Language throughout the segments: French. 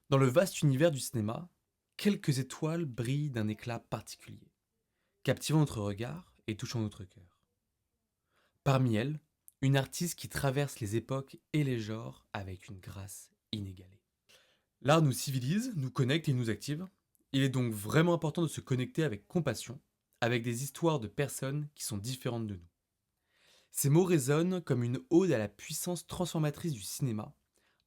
Dans le vaste univers du cinéma, quelques étoiles brillent d'un éclat particulier, captivant notre regard et touchant notre cœur. Parmi elles, une artiste qui traverse les époques et les genres avec une grâce inégalée. L'art nous civilise, nous connecte et nous active. Il est donc vraiment important de se connecter avec compassion, avec des histoires de personnes qui sont différentes de nous. Ces mots résonnent comme une ode à la puissance transformatrice du cinéma,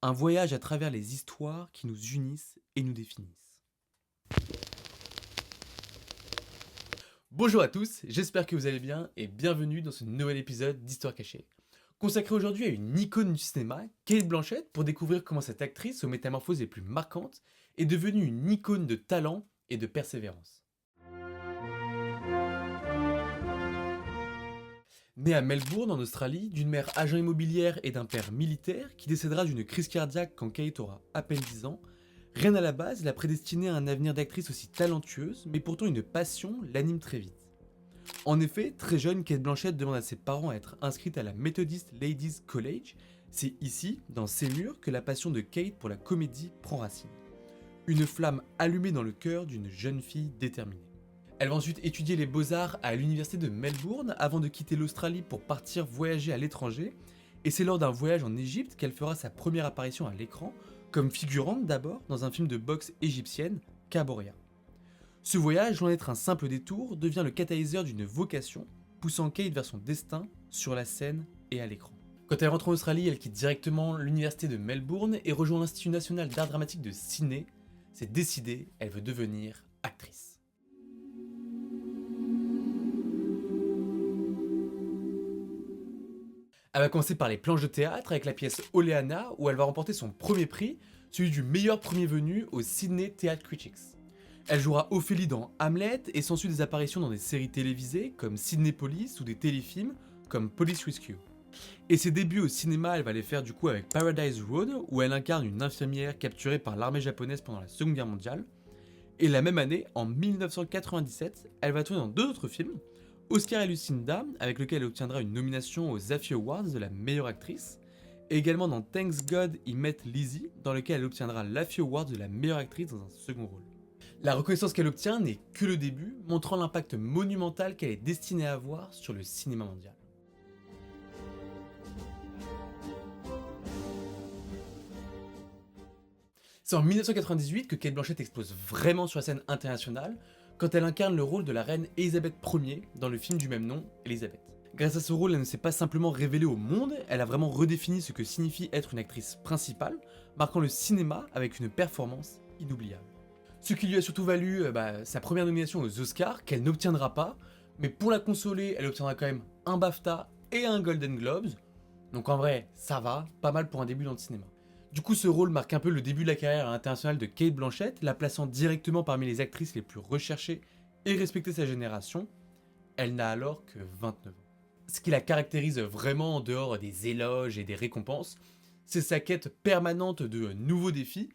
un voyage à travers les histoires qui nous unissent et nous définissent. Bonjour à tous, j'espère que vous allez bien et bienvenue dans ce nouvel épisode d'Histoire cachée. Consacré aujourd'hui à une icône du cinéma, Cate Blanchett, pour découvrir comment cette actrice aux métamorphoses les plus marquantes est devenue une icône de talent et de persévérance. Née à Melbourne, en Australie, d'une mère agent immobilière et d'un père militaire qui décédera d'une crise cardiaque quand Kate aura à peine 10 ans, rien à la base l'a prédestinée à un avenir d'actrice aussi talentueuse, mais pourtant une passion l'anime très vite. En effet, très jeune, Cate Blanchett demande à ses parents à être inscrite à la Methodist Ladies College. C'est ici, dans ces murs, que la passion de Kate pour la comédie prend racine. Une flamme allumée dans le cœur d'une jeune fille déterminée. Elle va ensuite étudier les beaux-arts à l'université de Melbourne avant de quitter l'Australie pour partir voyager à l'étranger. Et c'est lors d'un voyage en Égypte qu'elle fera sa première apparition à l'écran, comme figurante d'abord dans un film de boxe égyptienne, Caboria. Ce voyage, loin d'être un simple détour, devient le catalyseur d'une vocation, poussant Kate vers son destin sur la scène et à l'écran. Quand elle rentre en Australie, elle quitte directement l'université de Melbourne et rejoint l'Institut national d'art dramatique de Sydney. C'est décidé, elle veut devenir actrice. Elle va commencer par les planches de théâtre avec la pièce Oleana où elle va remporter son premier prix, celui du meilleur premier venu au Sydney Theatre Critics. Elle jouera Ophélie dans Hamlet et s'ensuit des apparitions dans des séries télévisées comme Sydney Police ou des téléfilms comme Police Rescue. Et ses débuts au cinéma, elle va les faire du coup avec Paradise Road où elle incarne une infirmière capturée par l'armée japonaise pendant la Seconde Guerre mondiale. Et la même année, en 1997, elle va tourner dans deux autres films, Oscar et Lucinda, avec lequel elle obtiendra une nomination aux Effie Awards de la meilleure actrice, et également dans Thanks God He Met Lizzie, dans lequel elle obtiendra l'Effie Award de la meilleure actrice dans un second rôle. La reconnaissance qu'elle obtient n'est que le début, montrant l'impact monumental qu'elle est destinée à avoir sur le cinéma mondial. C'est en 1998 que Cate Blanchett explose vraiment sur la scène internationale, quand elle incarne le rôle de la reine Elisabeth Ier dans le film du même nom, Elisabeth. Grâce à ce rôle, elle ne s'est pas simplement révélée au monde, elle a vraiment redéfini ce que signifie être une actrice principale, marquant le cinéma avec une performance inoubliable. Ce qui lui a surtout valu sa première nomination aux Oscars, qu'elle n'obtiendra pas, mais pour la consoler, elle obtiendra quand même un BAFTA et un Golden Globes, donc en vrai, ça va, pas mal pour un début dans le cinéma. Du coup, ce rôle marque un peu le début de la carrière internationale de Cate Blanchett, la plaçant directement parmi les actrices les plus recherchées et respectées de sa génération. Elle n'a alors que 29 ans. Ce qui la caractérise vraiment en dehors des éloges et des récompenses, c'est sa quête permanente de nouveaux défis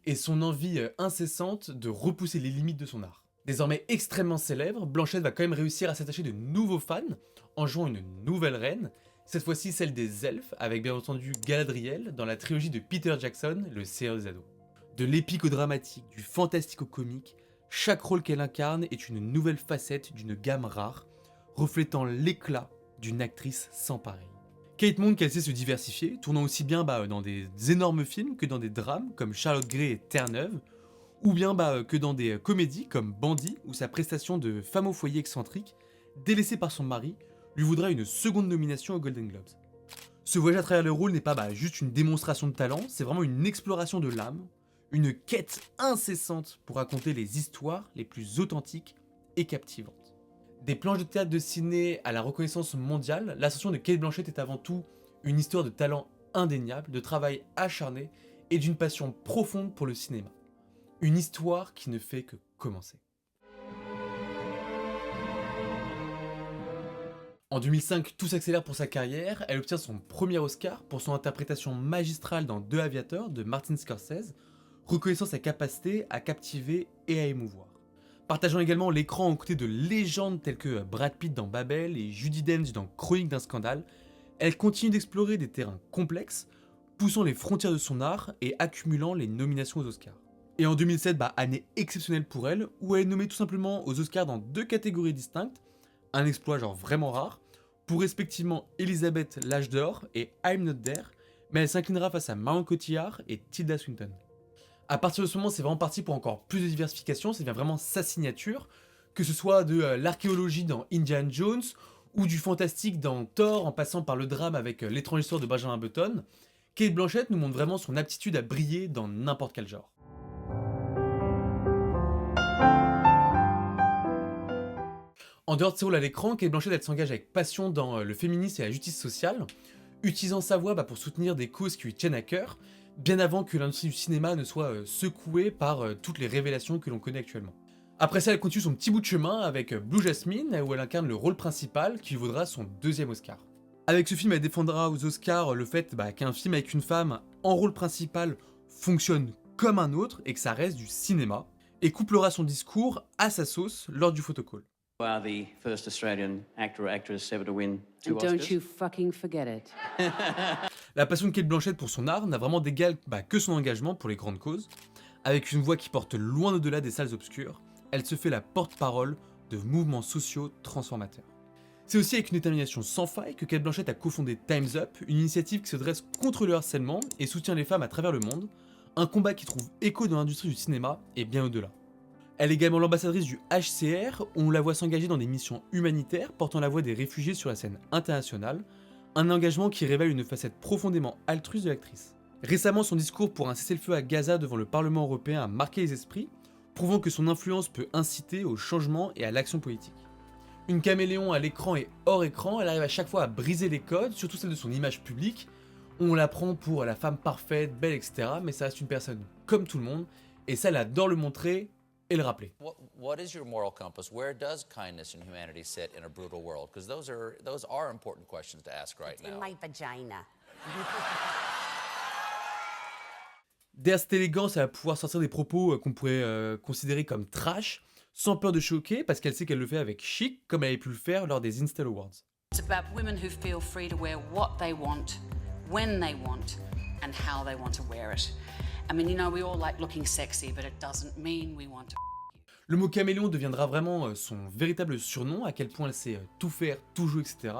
et son envie incessante de repousser les limites de son art. Désormais extrêmement célèbre, Blanchett va quand même réussir à s'attacher de nouveaux fans en jouant une nouvelle reine, cette fois-ci celle des elfes, avec bien entendu Galadriel dans la trilogie de Peter Jackson, Le Seigneur des Anneaux. De l'épique au dramatique, du fantastique au comique, chaque rôle qu'elle incarne est une nouvelle facette d'une gamme rare, reflétant l'éclat d'une actrice sans pareil. Kate montre qu'elle sait se diversifier, tournant aussi bien dans des énormes films que dans des drames comme Charlotte Gray et Terre-Neuve, ou bien que dans des comédies comme Bandit, où sa prestation de femme au foyer excentrique, délaissée par son mari, lui vaudra une seconde nomination aux Golden Globes. Ce voyage à travers le rôle n'est pas juste une démonstration de talent, c'est vraiment une exploration de l'âme, une quête incessante pour raconter les histoires les plus authentiques et captivantes. Des planches de théâtre de Sydney à la reconnaissance mondiale, l'ascension de Cate Blanchett est avant tout une histoire de talent indéniable, de travail acharné et d'une passion profonde pour le cinéma. Une histoire qui ne fait que commencer. En 2005, tout s'accélère pour sa carrière, elle obtient son premier Oscar pour son interprétation magistrale dans The Aviator de Martin Scorsese, reconnaissant sa capacité à captiver et à émouvoir. Partageant également l'écran aux côtés de légendes telles que Brad Pitt dans Babel et Judi Dench dans Chronique d'un scandale, elle continue d'explorer des terrains complexes, poussant les frontières de son art et accumulant les nominations aux Oscars. Et en 2007, année exceptionnelle pour elle, où elle est nommée tout simplement aux Oscars dans 2 catégories distinctes, un exploit genre vraiment rare, pour respectivement Elizabeth l'âge d'or et I'm Not There, mais elle s'inclinera face à Marion Cotillard et Tilda Swinton. À partir de ce moment, c'est vraiment parti pour encore plus de diversification, c'est vraiment sa signature, que ce soit de l'archéologie dans Indiana Jones, ou du fantastique dans Thor, en passant par le drame avec l'étrange histoire de Benjamin Button, Cate Blanchett nous montre vraiment son aptitude à briller dans n'importe quel genre. En dehors de ses rôles à l'écran, Cate Blanchett elle s'engage avec passion dans le féminisme et la justice sociale, utilisant sa voix pour soutenir des causes qui lui tiennent à cœur, bien avant que l'industrie du cinéma ne soit secouée par toutes les révélations que l'on connaît actuellement. Après ça, elle continue son petit bout de chemin avec Blue Jasmine, où elle incarne le rôle principal qui lui vaudra son 2e Oscar. Avec ce film, elle défendra aux Oscars le fait qu'un film avec une femme en rôle principal fonctionne comme un autre et que ça reste du cinéma, et couplera son discours à sa sauce lors du photocall. You are the first Australian actor or actress ever to win 2 And Oscars. don't you fucking forget it. La passion de Cate Blanchett pour son art n'a vraiment d'égal que son engagement pour les grandes causes. Avec une voix qui porte loin au-delà des salles obscures, elle se fait la porte-parole de mouvements sociaux transformateurs. C'est aussi avec une détermination sans faille que Cate Blanchett a cofondé Time's Up, une initiative qui se dresse contre le harcèlement et soutient les femmes à travers le monde, un combat qui trouve écho dans l'industrie du cinéma et bien au-delà. Elle est également l'ambassadrice du HCR, où on la voit s'engager dans des missions humanitaires portant la voix des réfugiés sur la scène internationale, un engagement qui révèle une facette profondément altruiste de l'actrice. Récemment, son discours pour un cessez-le-feu à Gaza devant le Parlement européen a marqué les esprits, prouvant que son influence peut inciter au changement et à l'action politique. Une caméléon à l'écran et hors écran, elle arrive à chaque fois à briser les codes, surtout celle de son image publique. On la prend pour la femme parfaite, belle, etc. Mais ça reste une personne comme tout le monde, et ça, elle adore le montrer et le rappeler. What is your moral compass? Where does kindness and humanity sit in a brutal world? Because those are important questions to ask right now. In my vagina. Derrière cette élégance, elle va pouvoir sortir des propos qu'on pourrait considérer comme trash, sans peur de choquer, parce qu'elle sait qu'elle le fait avec chic, comme elle avait pu le faire lors des Instel Awards. It's about women who feel free to wear what they want, when they want, and how they want to wear it. I mean, you know, we all like looking sexy, but it doesn't mean we want to. Le mot caméléon deviendra vraiment son véritable surnom, à quel point elle sait tout faire, tout jouer, etc.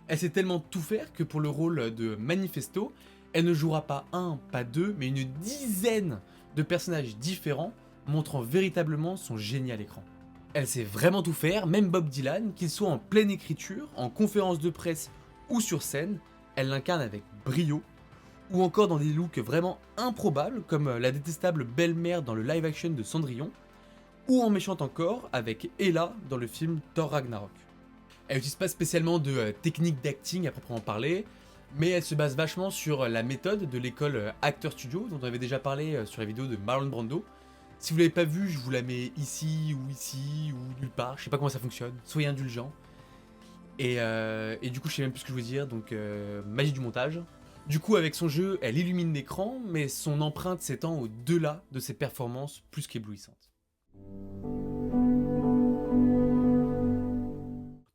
Elle sait tellement tout faire que pour le rôle de Manifesto, elle ne jouera pas un, pas deux, mais une dizaine de personnages différents, montrant véritablement son génie à l'écran. Elle sait vraiment tout faire, même Bob Dylan, qu'il soit en pleine écriture, en conférence de presse ou sur scène, elle l'incarne avec brio, ou encore dans des looks vraiment improbables, comme la détestable belle-mère dans le live-action de Cendrillon, ou en méchante encore avec Hela dans le film Thor Ragnarok. Elle n'utilise pas spécialement de technique d'acting à proprement parler, mais elle se base vachement sur la méthode de l'école Actor Studio, dont on avait déjà parlé sur la vidéo de Marlon Brando. Si vous l'avez pas vu, je vous la mets ici ou nulle part, je sais pas comment ça fonctionne, soyez indulgents. Et du coup je sais même plus ce que je veux dire, donc magie du montage. Du coup avec son jeu, elle illumine l'écran, mais son empreinte s'étend au-delà de ses performances plus qu'éblouissantes.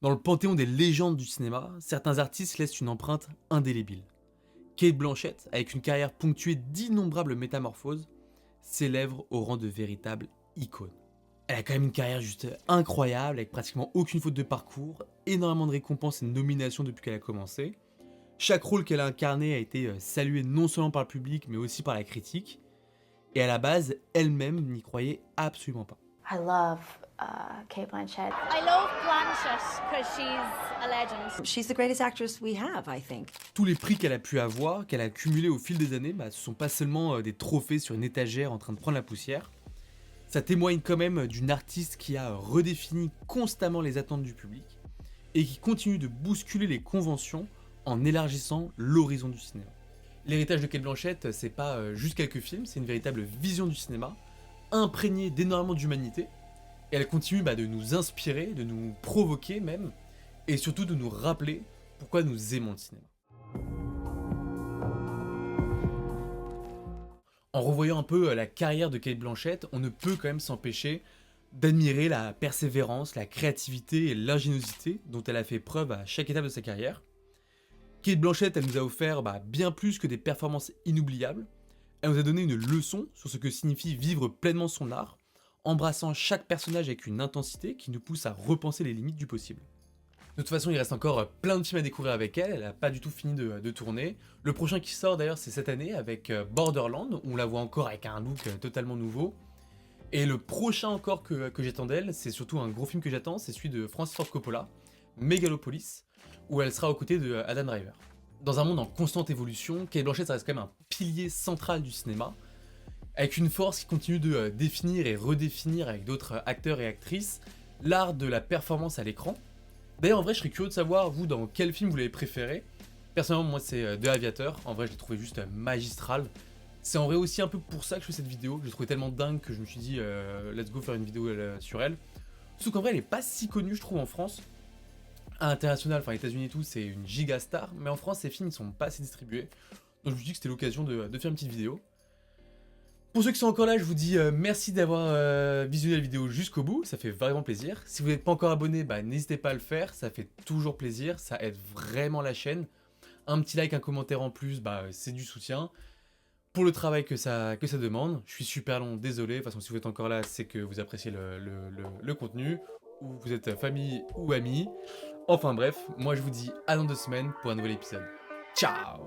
Dans le panthéon des légendes du cinéma, certains artistes laissent une empreinte indélébile. Cate Blanchett, avec une carrière ponctuée d'innombrables métamorphoses, s'élève au rang de véritable icône. Elle a quand même une carrière juste incroyable, avec pratiquement aucune faute de parcours, énormément de récompenses et de nominations depuis qu'elle a commencé. Chaque rôle qu'elle a incarné a été salué non seulement par le public, mais aussi par la critique. Et à la base, elle-même n'y croyait absolument pas. I love Cate Blanchett. I love Blanchett because she's a legend. She's the greatest actress we have, I think. Tous les prix qu'elle a pu avoir, qu'elle a accumulés au fil des années, ce sont pas seulement des trophées sur une étagère en train de prendre la poussière. Ça témoigne quand même d'une artiste qui a redéfini constamment les attentes du public et qui continue de bousculer les conventions en élargissant l'horizon du cinéma. L'héritage de Cate Blanchett, c'est pas juste quelques films, c'est une véritable vision du cinéma, imprégnée d'énormément d'humanité, et elle continue de nous inspirer, de nous provoquer même, et surtout de nous rappeler pourquoi nous aimons le cinéma. En revoyant un peu la carrière de Cate Blanchett, on ne peut quand même s'empêcher d'admirer la persévérance, la créativité et l'ingéniosité dont elle a fait preuve à chaque étape de sa carrière. Cate Blanchett, elle nous a offert bien plus que des performances inoubliables. Elle nous a donné une leçon sur ce que signifie vivre pleinement son art, embrassant chaque personnage avec une intensité qui nous pousse à repenser les limites du possible. De toute façon, il reste encore plein de films à découvrir avec elle, elle n'a pas du tout fini de tourner. Le prochain qui sort d'ailleurs, c'est cette année avec Borderland, où on la voit encore avec un look totalement nouveau. Et le prochain encore que j'attends d'elle, c'est surtout un gros film que j'attends, c'est celui de Francis Ford Coppola, Megalopolis, où elle sera aux côtés de Adam Driver. Dans un monde en constante évolution, Cate Blanchett ça reste quand même un pilier central du cinéma, avec une force qui continue de définir et redéfinir avec d'autres acteurs et actrices l'art de la performance à l'écran. D'ailleurs en vrai je serais curieux de savoir vous dans quel film vous l'avez préféré. Personnellement moi c'est The Aviator, en vrai je l'ai trouvé juste magistral. C'est en vrai aussi un peu pour ça que je fais cette vidéo, je l'ai trouvé tellement dingue que je me suis dit let's go faire une vidéo sur elle. Sauf qu'en vrai elle est pas si connue je trouve en France. À l'international, enfin aux États-Unis et tout, c'est une giga star, mais en France ces films ils sont pas assez distribués. Donc je me suis dit que c'était l'occasion de faire une petite vidéo. Pour ceux qui sont encore là, je vous dis merci d'avoir visionné la vidéo jusqu'au bout, ça fait vraiment plaisir. Si vous n'êtes pas encore abonné, bah, n'hésitez pas à le faire, ça fait toujours plaisir, ça aide vraiment la chaîne. Un petit like, un commentaire en plus, bah, c'est du soutien. Pour le travail que ça demande, je suis super long, désolé, de toute façon si vous êtes encore là, c'est que vous appréciez le contenu, ou vous êtes famille ou amis. Enfin bref, moi je vous dis à dans 2 semaines pour un nouvel épisode. Ciao!